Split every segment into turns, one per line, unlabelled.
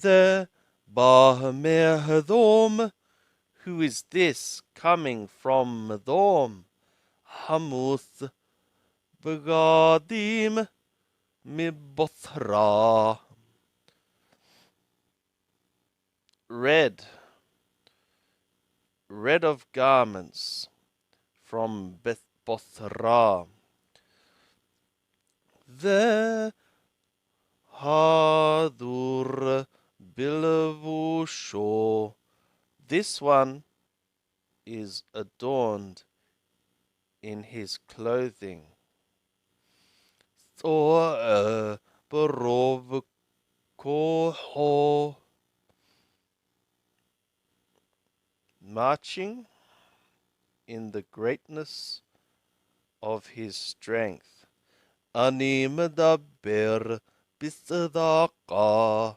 The Bahmehadom. Who is this coming from Medom? Hamuth Begadim Mibothra. Red, red of garments from Beth Bothra. The Hadur Bilavusho. This one is adorned in his clothing. Thor Barovkoho. Marching in the greatness of his strength. Ani medaber bisadaqa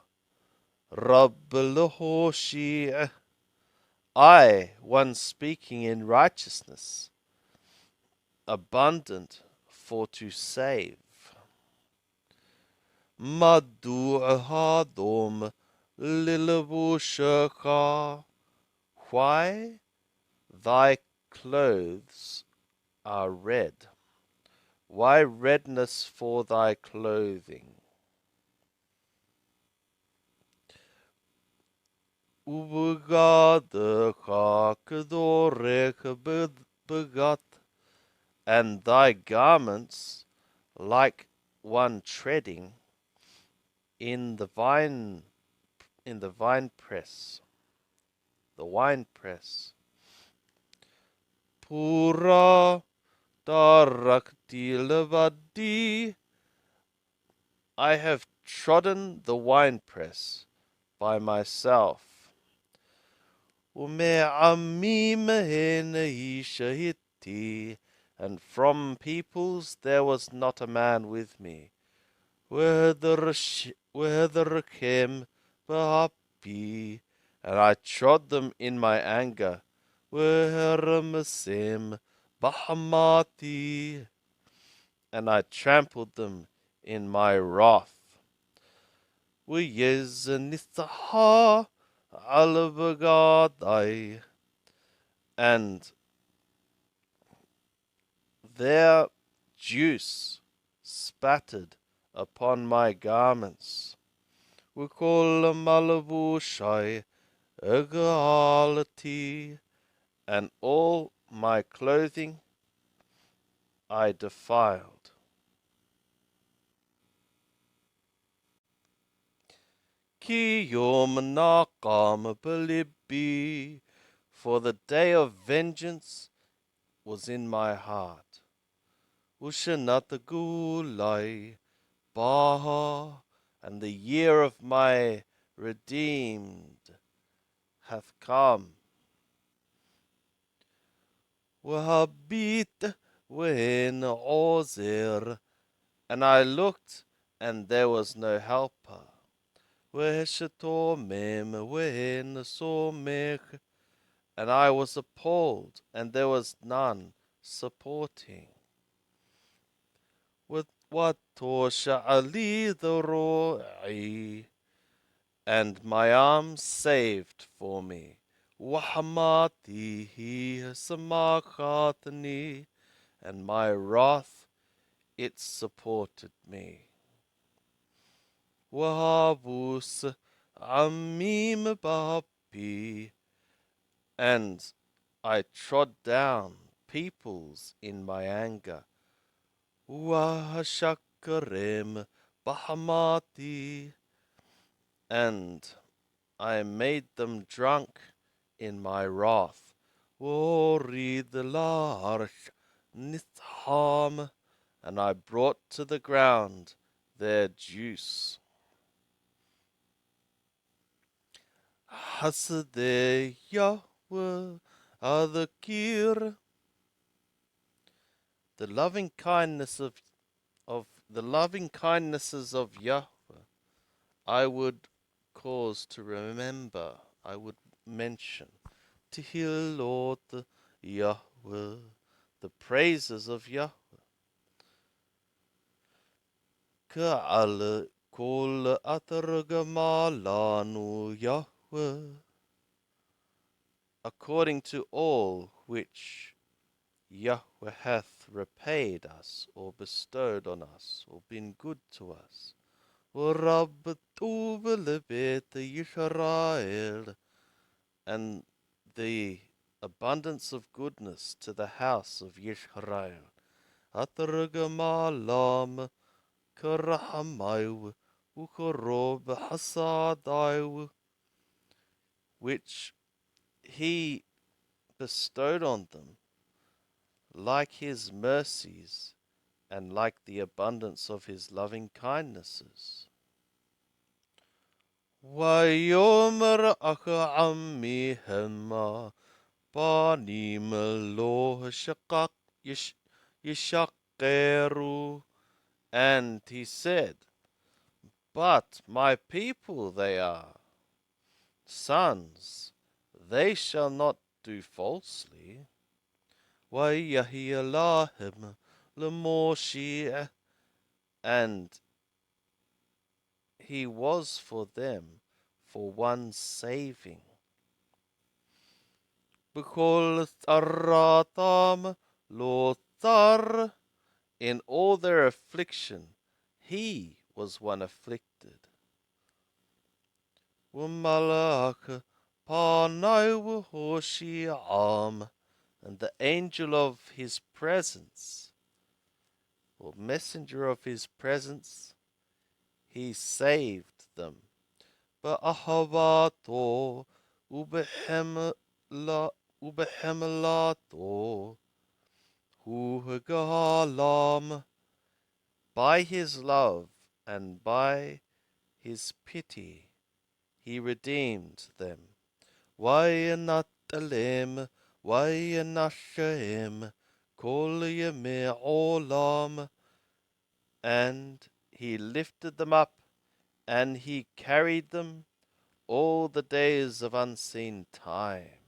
Rabbalhoshi. I, one speaking in righteousness, abundant for to save. Madu hadom lilavushaka. Why thy clothes are red? Why redness for thy clothing? Ubugadaka kadorek begat, and thy garments like one treading in the wine press, the wine press. Pura darakti levadi. I have trodden the winepress by myself. And from peoples there was not a man with me. Whether came Bahapi, and I trod them in my anger. Weheramasem Bahamati, and I trampled them in my wrath. Weyezanithaha Alavagadai, and their juice spattered upon my garments. Wukol Malavushai Egalati, and all my clothing I defiled. Ki yom naqam belibi, for the day of vengeance was in my heart. Ushanat gulai baha, and the year of my redeemed hath come. Wahabit when ozer, and I looked, and there was no helper. Weshatomem when somech, and I was appalled, and there was none supporting. With what tosha ali the roi, and my arm saved for me. Wahamati he samakatani, and my wrath it supported me. Wahabus amim bapi, and I trod down peoples in my anger. Wahashakarem bahamati, and I made them drunk in my wrath. Worid larch nitham, and I brought to the ground their juice. Hasde Yahweh Adakir, the loving kindness of the loving kindnesses of Yahweh I would cause to remember, I would mention. Tehil Lord Yahweh, the praises of Yahweh. Ka'al Kol atargamalanu Yahweh, according to all which Yahweh hath repaid us, or bestowed on us, or been good to us. Rab Tubelebet Yisrael, and the abundance of goodness to the house of Yisrael. Atargamalam Karahamayu Ukorob Hasadayu, which he bestowed on them, like his mercies and like the abundance of his loving kindnesses. Vayomer Aka Ammi Hema Panim Lo Shakak Yishakeru, and he said, but my people they are, sons, they shall not do falsely. وَيَهِيَ لَمُوشِيَ, and he was for them for one saving. بِكُلْ ثَرَّاتَمْ لُوثَرْ, in all their affliction he was one afflicted. وَمَلَكَ پَانَيْ وَهُوشِيَامْ, and the angel of his presence, or messenger of his presence, he saved them. Ba'ahavato ubehemelato hugalam, by his love and by his pity he redeemed them. Wayanatalim, wayanashem, kol yemei olam, and he lifted them up, and he carried them all the days of unseen time.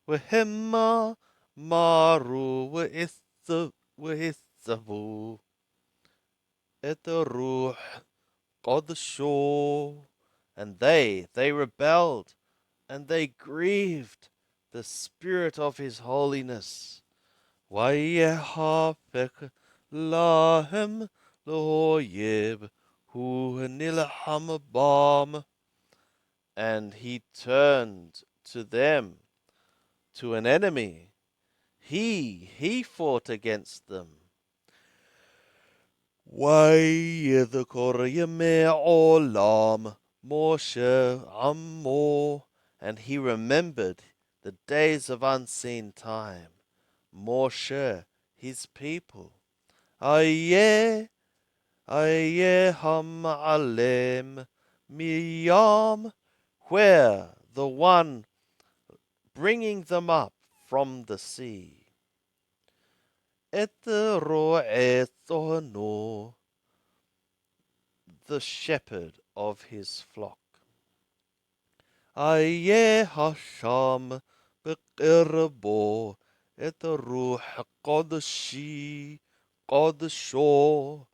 Wehema maru weitzavu et ruh kodsho, and they rebelled, and they grieved the spirit of his holiness. Vayehapek lahem loyeb hu nilham bam, and he turned to them, to an enemy. He fought against them. Vayedhkor yemei olam Moshe ammo, and he remembered the days of unseen time. Moshe, his people. Ayeh ham alem miyam, where the one bringing them up from the sea. Et ro'etono, the shepherd of his flock. Ayeh hasham beqirbo et ruh qodshi qodsho,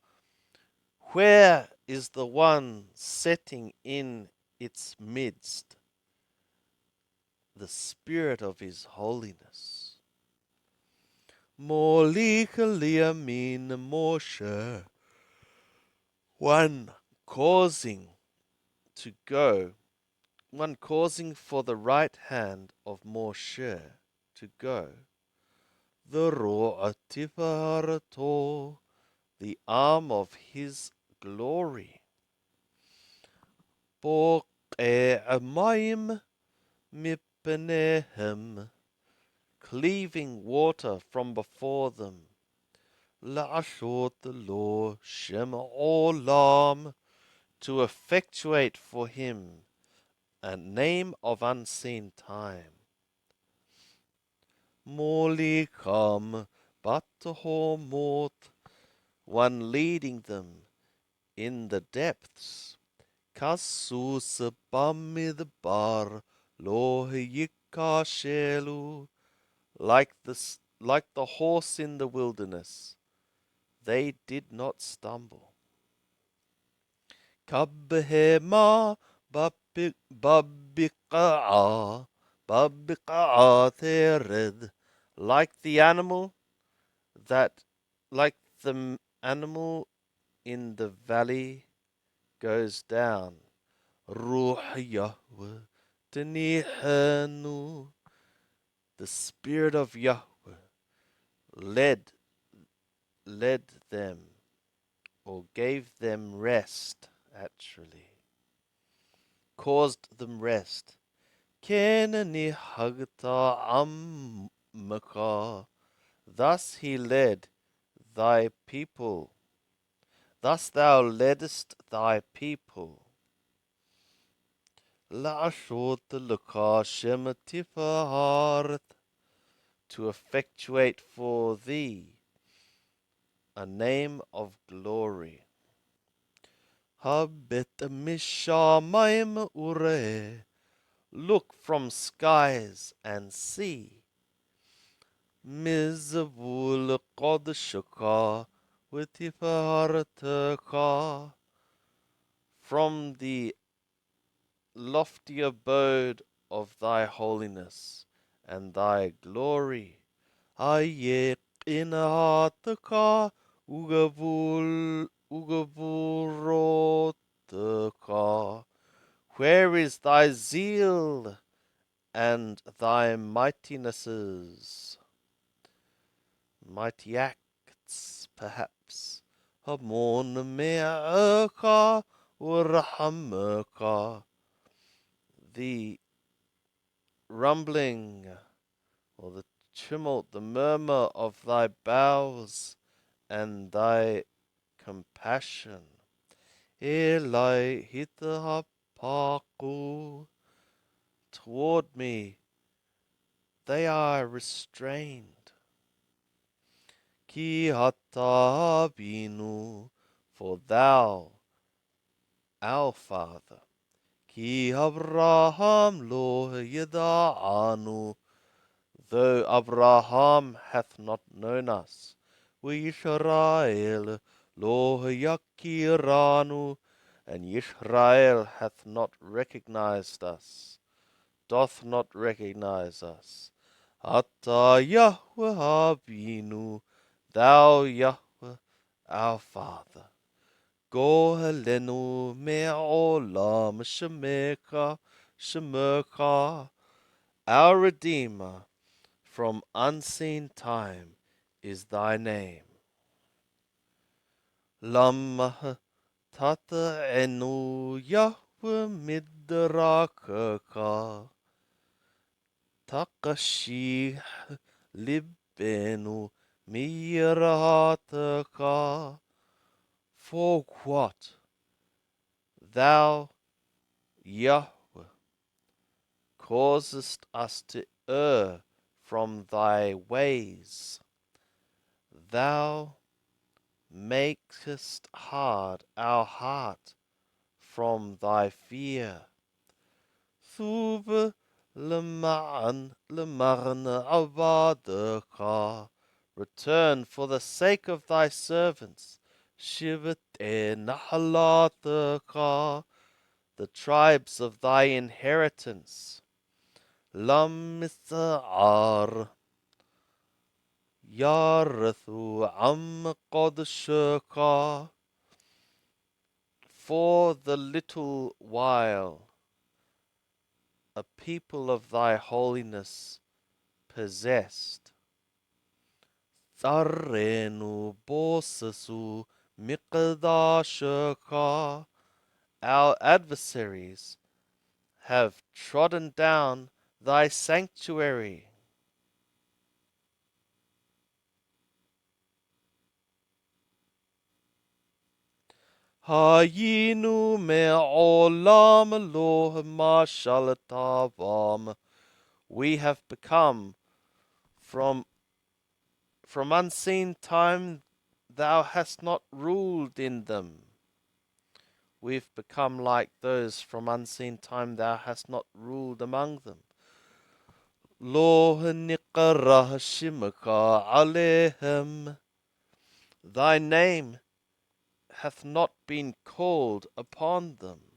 where is the one setting in its midst the spirit of his holiness? Molich liamin Moshe, one causing to go, one causing for the right hand of Moshe to go. The ro'atifarato, the arm of his glory. Bo'e'amayim mipenehem, cleaving water from before them. La'ashot lo shem olam, to effectuate for him a name of unseen time. Molikam batahomot, one leading them in the depths. Kasus bamidbar lo yikashelu, like the horse in the wilderness, they did not stumble. كبهما babbiqa'a, babbiqa'a thered, like the animal that, like the animal in the valley goes down. Ruh Yahweh tenihanu, the Spirit of Yahweh led them, or gave them rest, actually, caused them rest. Kenani hagta ammaka, thus he led thy people, thus thou leddest thy people. La'ashot luka shematifaharat, to effectuate for thee a name of glory. Habet mishamayim ure, look from skies and see. Mizvul qadshaka witifarataka, from the lofty abode of thy holiness and thy glory. Ayek inahataka ugavurotaka, where is thy zeal and thy mightinesses? Mighty acts, perhaps. Hamon me'aka urahamaka, the rumbling or the tumult, the murmur of thy bowels and thy compassion. Eli hitahapaku, toward me they are restrained. Ki hatabinu, for thou, our Father. Ki Abraham lo yada'anu, though Abraham hath not known us. Israel lo yakiranu, and Israel hath not recognized us, doth not recognize us. Ata Yahweh Abinu, thou Yahweh, our Father. Gohelenu me'olam shemeka, our Redeemer, from unseen time is thy name. Lamah tata enu Yahweh midrakaka, takashi libenu mirataka, for what thou, Yahweh, causest us to err from thy ways. Thou makest hard our heart from thy fear. Thuv lemarn avadaka, return for the sake of thy servants. Shivat nahalataka, the tribes of thy inheritance. Lam mithar yarathu am qadshaka, for the little while a people of thy holiness possessed. Tharenu bosasu miqdashaka, our adversaries have trodden down thy sanctuary. Hayinu me'olam lo mashalatavam, we have become from unseen time thou hast not ruled in them. We've become like those from unseen time thou hast not ruled among them. Lo niqarah shimaka alehem, thy name hath not been called upon them.